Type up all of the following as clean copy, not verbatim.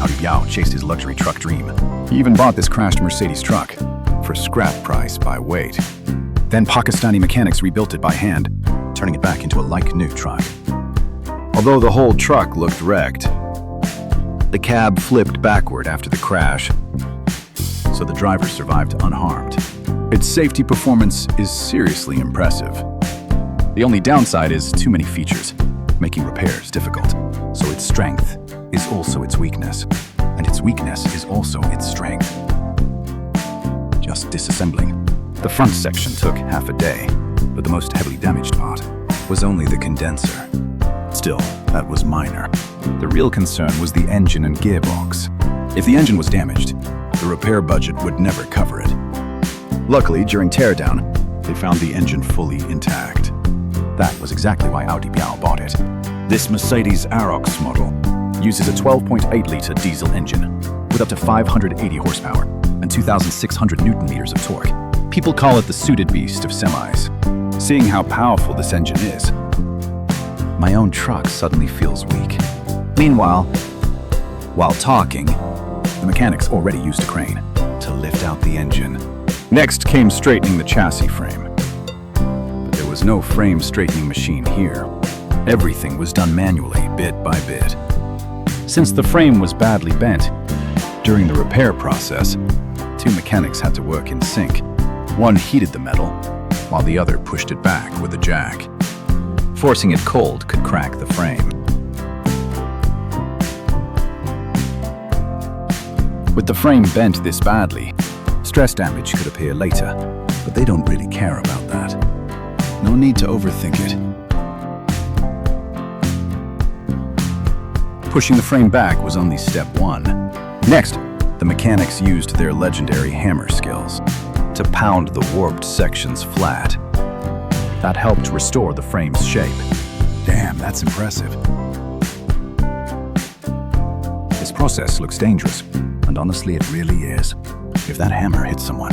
Audi Biao chased his luxury truck dream. He even bought this crashed Mercedes truck for scrap price by weight. Then Pakistani mechanics rebuilt it by hand, turning it back into a like-new truck. Although the whole truck looked wrecked, the cab flipped backward after the crash, so the driver survived unharmed. Its safety performance is seriously impressive. The only downside is too many features, making repairs difficult. So its strength is also its weakness, and its weakness is also its strength. Just disassembling. The front section took half a day, but the most heavily damaged part was only the condenser. Still, that was minor. The real concern was the engine and gearbox. If the engine was damaged, the repair budget would never cover it. Luckily, during teardown, they found the engine fully intact. That was exactly why Audi Biao bought it. This Mercedes Arocs model uses a 12.8-liter diesel engine with up to 580 horsepower and 2,600 newton-meters of torque. People call it the suited beast of semis. Seeing how powerful this engine is, my own truck suddenly feels weak. Meanwhile, while talking, the mechanics already used a crane to lift out the engine. Next came straightening the chassis frame. But there was no frame straightening machine here. Everything was done manually, bit by bit. Since the frame was badly bent, during the repair process, two mechanics had to work in sync. One heated the metal, while the other pushed it back with a jack. Forcing it cold could crack the frame. With the frame bent this badly, stress damage could appear later, but they don't really care about that. No need to overthink it. Pushing the frame back was only step one. Next, the mechanics used their legendary hammer skills to pound the warped sections flat. That helped restore the frame's shape. Damn, that's impressive. This process looks dangerous, and honestly, it really is. If that hammer hit someone,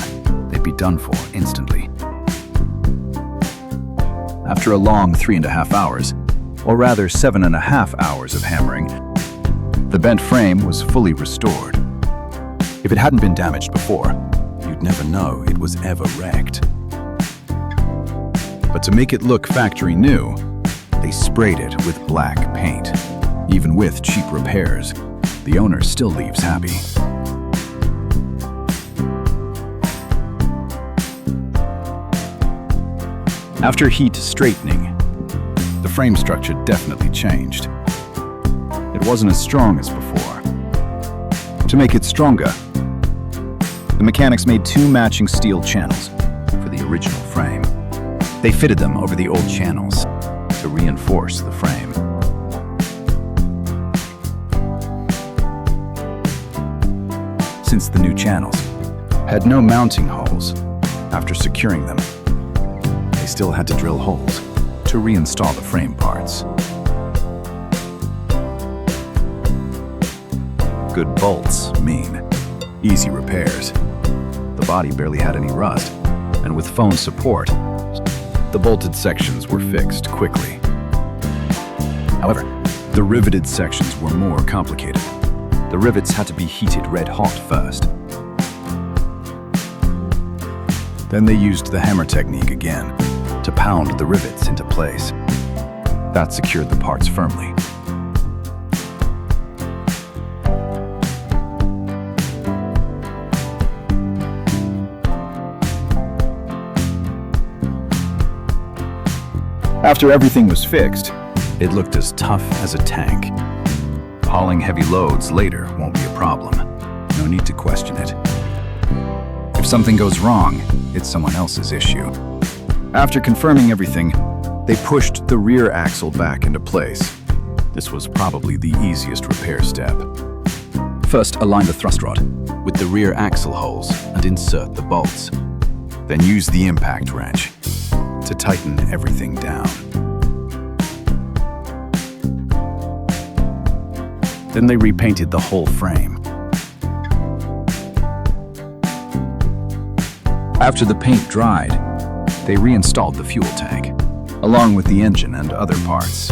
they'd be done for instantly. After a long 3.5 hours, or rather 7.5 hours of hammering, the bent frame was fully restored. If it hadn't been damaged before, you'd never know it was ever wrecked. But to make it look factory new, they sprayed it with black paint. Even with cheap repairs, the owner still leaves happy. After heat straightening, the frame structure definitely changed. It wasn't as strong as before. To make it stronger, the mechanics made 2 matching steel channels for the original frame. They fitted them over the old channels to reinforce the frame. Since the new channels had no mounting holes, after securing them, they still had to drill holes to reinstall the frame parts. Good bolts mean easy repairs. The body barely had any rust, and with phone support, the bolted sections were fixed quickly. However, the riveted sections were more complicated. The rivets had to be heated red hot first. Then they used the hammer technique again to pound the rivets into place. That secured the parts firmly. After everything was fixed, it looked as tough as a tank. Hauling heavy loads later won't be a problem. No need to question it. If something goes wrong, it's someone else's issue. After confirming everything, they pushed the rear axle back into place. This was probably the easiest repair step. First, align the thrust rod with the rear axle holes and insert the bolts. Then use the impact wrench to tighten everything down. Then they repainted the whole frame. After the paint dried, they reinstalled the fuel tank, along with the engine and other parts.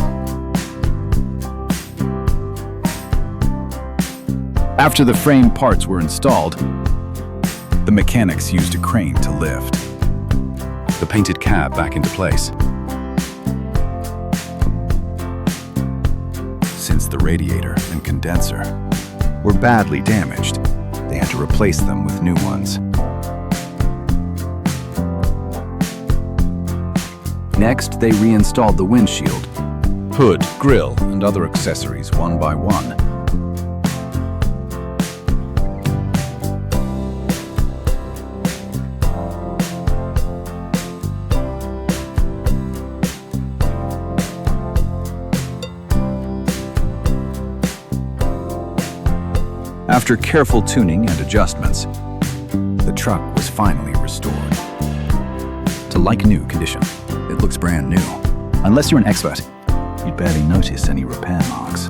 After the frame parts were installed, the mechanics used a crane to lift the painted cab back into place. Since the radiator and condenser were badly damaged, they had to replace them with new ones. Next, they reinstalled the windshield, hood, grille, and other accessories one by one. After careful tuning and adjustments, the truck was finally restored to like-new condition. It looks brand new. Unless you're an expert, you'd barely notice any repair marks.